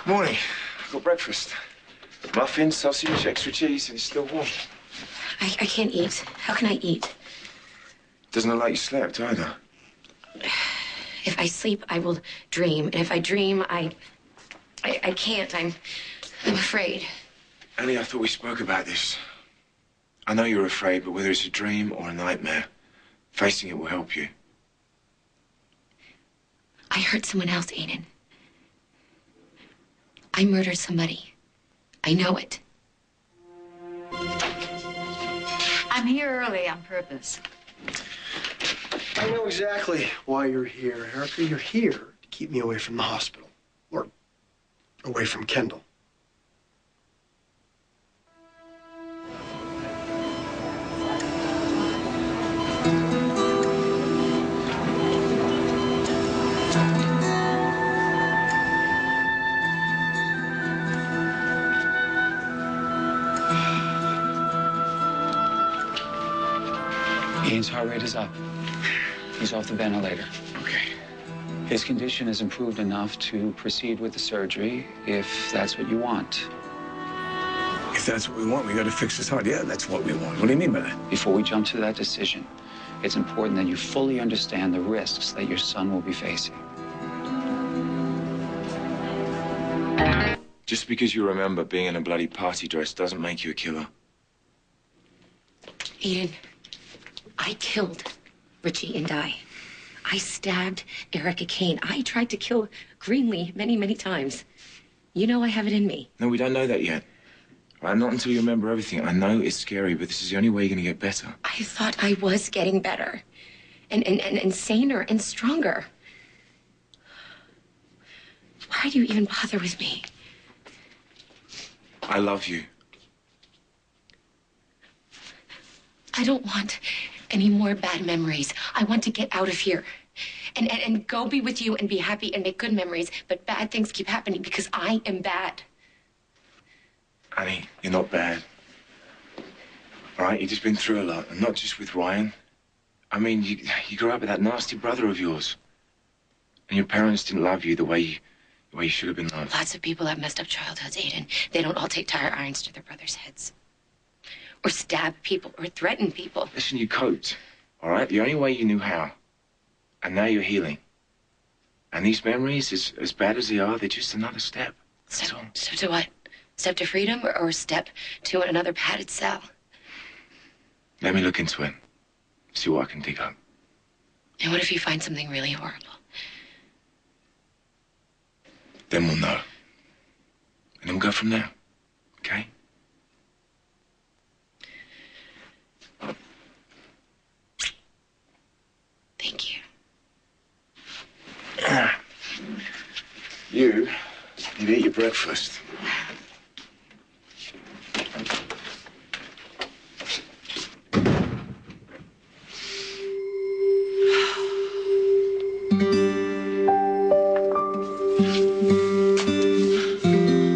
Morning. I got breakfast. Muffins, sausage, extra cheese, and it's still warm. I can't eat. How can I eat? Doesn't look like you slept either. If I sleep, I will dream. And if I dream, I can't. I'm afraid. Annie, I thought we spoke about this. I know you're afraid, but whether it's a dream or a nightmare, facing it will help you. I hurt someone else, Aidan. I murdered somebody. I know it. I'm here early on purpose. I know exactly why you're here, Erica. You're here to keep me away from the hospital. Or away from Kendall. Aidan's heart rate is up. He's off the ventilator. Okay. His condition has improved enough to proceed with the surgery, if that's what you want. If that's what we want, we got to fix his heart. Yeah, that's what we want. What do you mean by that? Before we jump to that decision, it's important that you fully understand the risks that your son will be facing. Just because you remember being in a bloody party dress doesn't make you a killer. Aidan, I killed Richie and Di. I stabbed Erica Kane. I tried to kill Greenlee many, many times. You know I have it in me. No, we don't know that yet. Right, not until you remember everything. I know it's scary, but this is the only way you're going to get better. I thought I was getting better. And saner and stronger. Why do you even bother with me? I love you. I don't want any more bad memories. I want to get out of here and go be with you and be happy and make good memories. But bad things keep happening because I am bad. Annie, you're not bad. All right, you've just been through a lot, and not just with Ryan. I mean, you grew up with that nasty brother of yours. And your parents didn't love you the way you should have been loved. Lots of people have messed up childhoods, Aidan. They don't all take tire irons to their brothers' heads. Or stab people, or threaten people. Listen, you coped, all right? The only way you knew how. And now you're healing. And these memories, as bad as they are, they're just another step. Step to what? Step to freedom or step to another padded cell? Let me look into it. See what I can dig up. And what if you find something really horrible? Then we'll know. And then we'll go from there, okay? Thank you. You need to eat your breakfast.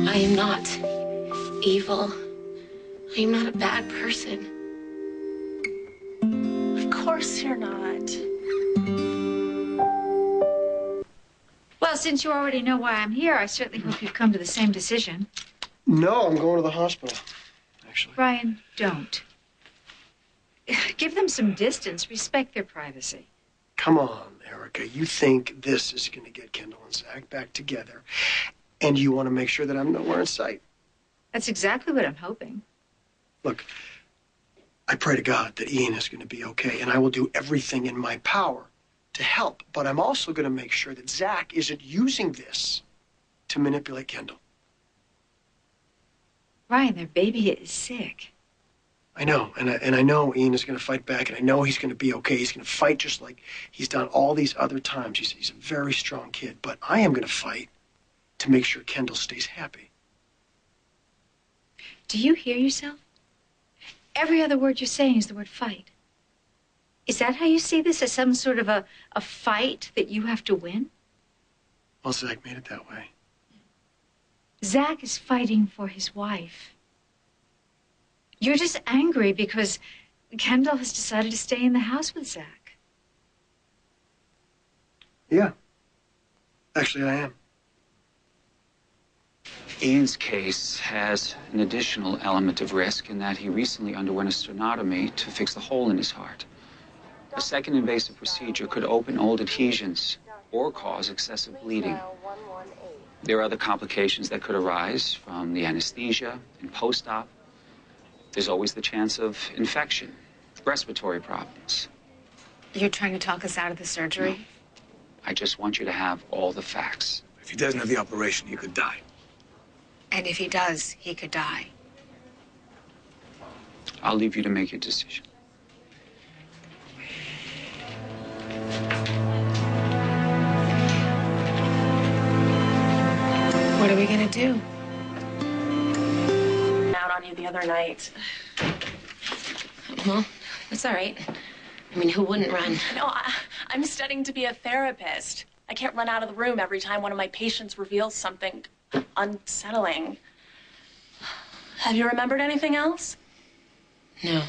I am not evil. I am not a bad person. Of course you're not. Well, since you already know why I'm here, I certainly hope you've come to the same decision. No, I'm going to the hospital, actually. Ryan, don't. Give them some distance. Respect their privacy. Come on, Erica. You think this is going to get Kendall and Zach back together, and you want to make sure that I'm nowhere in sight. That's exactly what I'm hoping. Look, I pray to God that Ian is going to be okay, and I will do everything in my power to help. But I'm also going to make sure that Zach isn't using this to manipulate Kendall. Ryan, their baby is sick. I know, and I know Ian is going to fight back, and I know he's going to be okay. He's going to fight just like he's done all these other times. He's a very strong kid, but I am going to fight to make sure Kendall stays happy. Do you hear yourself? Every other word you're saying is the word fight. Is that how you see this, as some sort of a fight that you have to win? Well, Zach made it that way. Zach is fighting for his wife. You're just angry because Kendall has decided to stay in the house with Zach. Yeah. Actually, I am. Ian's case has an additional element of risk in that he recently underwent a sternotomy to fix the hole in his heart. A second invasive procedure could open old adhesions or cause excessive bleeding. There are other complications that could arise from the anesthesia and post-op. There's always the chance of infection, respiratory problems. You're trying to talk us out of the surgery? No. I just want you to have all the facts. If he doesn't have the operation, he could die. And if he does, he could die. I'll leave you to make your decision. What are we gonna do? Out on you the other night. Well, it's all right. I mean, who wouldn't run? No, I'm studying to be a therapist. I can't run out of the room every time one of my patients reveals something unsettling. Have you remembered anything else? No.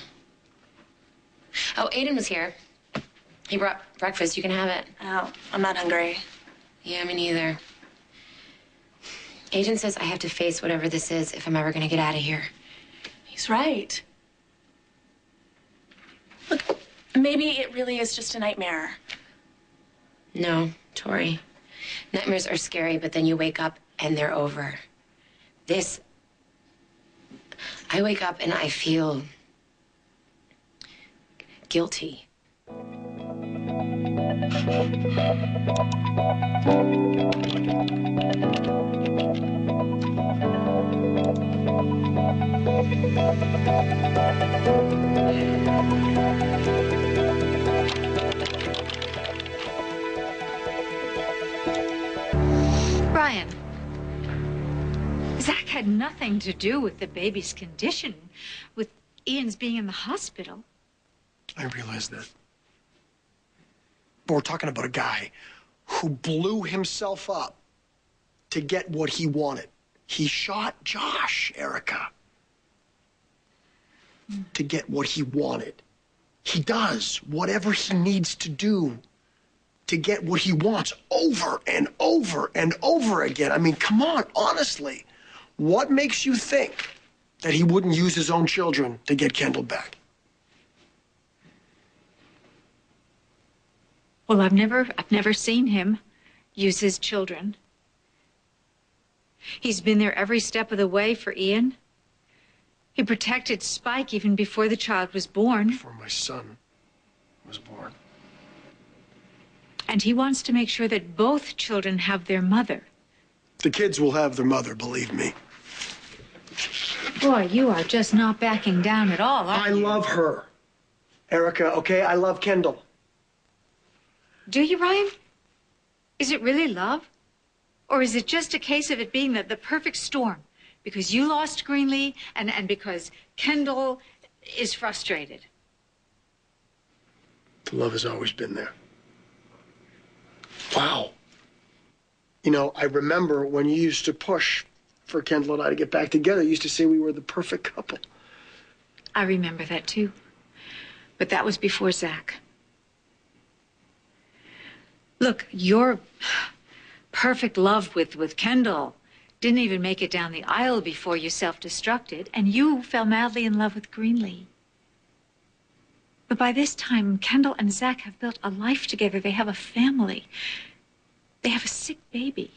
Oh, Aidan was here. He brought breakfast. You can have it. Oh, I'm not hungry. Yeah, me neither. Aidan says I have to face whatever this is if I'm ever going to get out of here. He's right. Look, maybe it really is just a nightmare. No, Tori. Nightmares are scary, but then you wake up and they're over. This... I wake up and I feel... guilty. Brian, Zach had nothing to do with the baby's condition, with Ian's being in the hospital. I realize that. But we're talking about a guy who blew himself up to get what he wanted. He shot Josh, Erica, to get what he wanted. He does whatever he needs to do to get what he wants over and over and over again. I mean, come on, honestly. What makes you think that he wouldn't use his own children to get Kendall back? Well, I've never seen him use his children. He's been there every step of the way for Ian. He protected Spike even before the child was born. Before my son was born. And he wants to make sure that both children have their mother. The kids will have their mother, believe me. Boy, you are just not backing down at all, are you? I love her. Erica, okay? I love Kendall. Do you, Ryan? Is it really love? Or is it just a case of it being the perfect storm? Because you lost Greenlee and because Kendall is frustrated. The love has always been there. Wow. You know, I remember when you used to push for Kendall and I to get back together. You used to say we were the perfect couple. I remember that too. But that was before Zach. Look, your perfect love with Kendall didn't even make it down the aisle before you self-destructed, and you fell madly in love with Greenlee. But by this time, Kendall and Zach have built a life together. They have a family. They have a sick baby.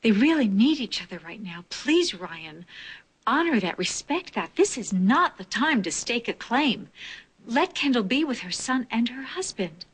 They really need each other right now. Please, Ryan, honor that, respect that. This is not the time to stake a claim. Let Kendall be with her son and her husband.